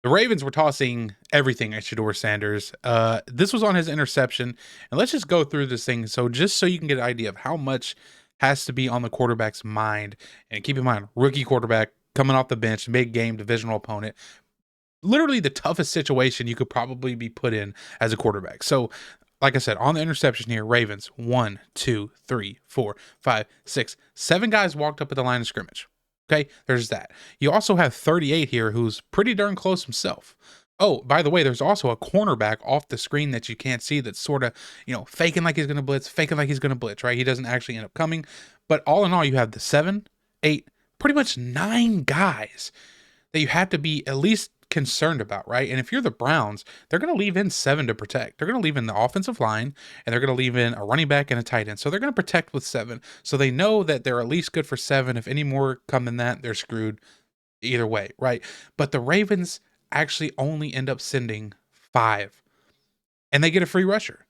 The Ravens were tossing everything at Shedeur Sanders. This was on his interception. And let's just go through this thing. So just so you can get an idea of how much has to be on the quarterback's mind. And keep in mind, rookie quarterback coming off the bench, big game, divisional opponent. Literally the toughest situation you could probably be put in as a quarterback. So like I said, on the interception here, Ravens, 1, 2, 3, 4, 5, 6, 7 guys walked up at the line of scrimmage. Okay, there's that. You also have 38 here who's pretty darn close himself. Oh, by the way, there's also a cornerback off the screen that you can't see that's sort of, faking like he's going to blitz, faking like he's going to blitz, right? He doesn't actually end up coming. But all in all, you have the 7, 8, pretty much 9 guys that you have to be at least concerned about, right? And if you're the Browns, they're going to leave in 7 to protect. They're going to leave in the offensive line, and they're going to leave in a running back and a tight end. So they're going to protect with 7. So they know that they're at least good for 7. If any more come than that, they're screwed either way, right? But the Ravens actually only end up sending 5, and they get a free rusher.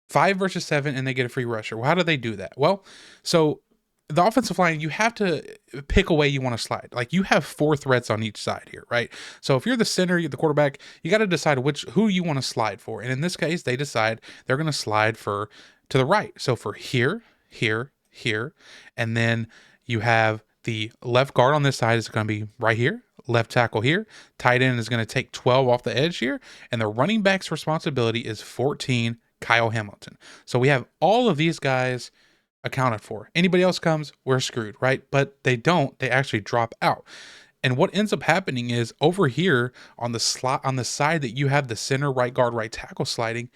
5 versus 7, and they get a free rusher. Well, how do they do that? Well, so the offensive line, you have to pick a way you want to slide. Like you have 4 threats on each side here, right? So if you're the center, you're the quarterback, you got to decide who you want to slide for. And in this case, they decide they're going to slide to the right. So for here, here, here, and then you have the left guard on this side is going to be right here. Left tackle here. Tight end is going to take 12 off the edge here. And the running back's responsibility is 14, Kyle Hamilton. So we have all of these guys accounted for. Anybody else comes, we're screwed, right? But they don't. They actually drop out. And what ends up happening is over here on the slot on the side that you have the center, right guard, right tackle sliding,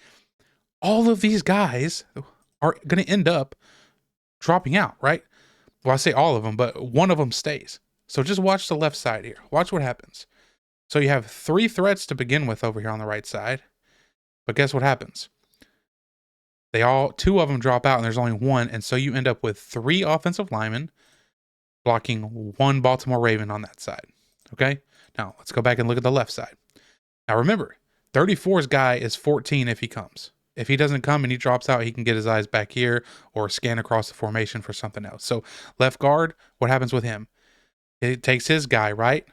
all of these guys are going to end up dropping out, right? Well, I say all of them, but one of them stays. So just watch the left side here. Watch what happens. So you have 3 threats to begin with over here on the right side. But guess what happens? 2 of them drop out and there's only 1. And so you end up with 3 offensive linemen blocking 1 Baltimore Raven on that side. Okay. Now let's go back and look at the left side. Now remember, 34's guy is 14 if he comes. If he doesn't come and he drops out, he can get his eyes back here or scan across the formation for something else. So left guard, what happens with him? It takes his guy, right?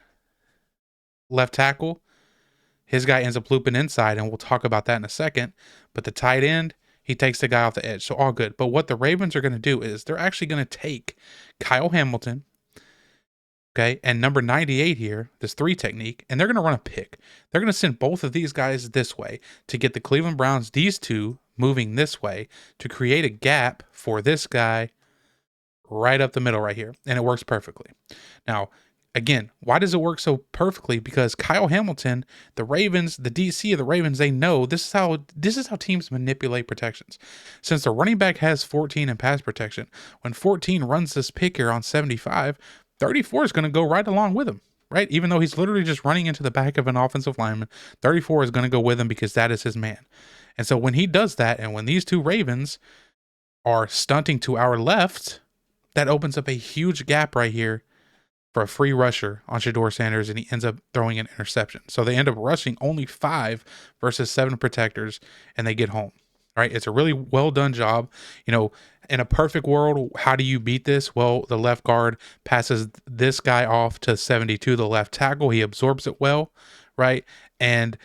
Left tackle, his guy ends up looping inside, and we'll talk about that in a second. But the tight end, he takes the guy off the edge. So all good. But what the Ravens are going to do is they're actually going to take Kyle Hamilton, okay, and number 98 here, this 3 technique, and they're going to run a pick. They're going to send both of these guys this way to get the Cleveland Browns, these 2, moving this way to create a gap for this guy right up the middle right here. And it works perfectly. Now, again, why does it work so perfectly? Because Kyle Hamilton, the Ravens, the DC of the Ravens, they know this is how teams manipulate protections. Since the running back has 14 in pass protection, when 14 runs this pick here on 75, 34 is going to go right along with him, right? Even though he's literally just running into the back of an offensive lineman, 34 is going to go with him because that is his man. And so when he does that, and when these 2 Ravens are stunting to our left, that opens up a huge gap right here for a free rusher on Shedeur Sanders, and he ends up throwing an interception. So they end up rushing only 5 versus 7 protectors, and they get home, right? It's a really well done job. In a perfect world, how do you beat this? Well, the left guard passes this guy off to 72, the left tackle. He absorbs it well, right? And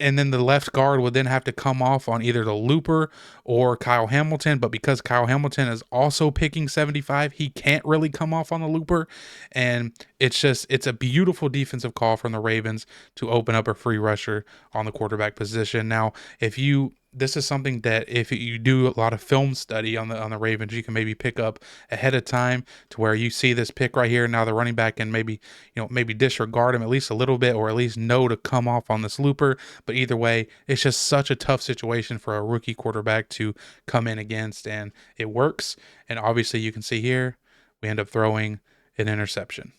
and then the left guard would then have to come off on either the looper or Kyle Hamilton. But because Kyle Hamilton is also picking 75, he can't really come off on the looper. And it's a beautiful defensive call from the Ravens to open up a free rusher on the quarterback position. Now, this is something that if you do a lot of film study on the Ravens, you can maybe pick up ahead of time to where you see this pick right here. Now the running back can maybe disregard him at least a little bit, or at least know to come off on this looper. But either way, it's just such a tough situation for a rookie quarterback to come in against, and it works. And obviously you can see here, we end up throwing an interception.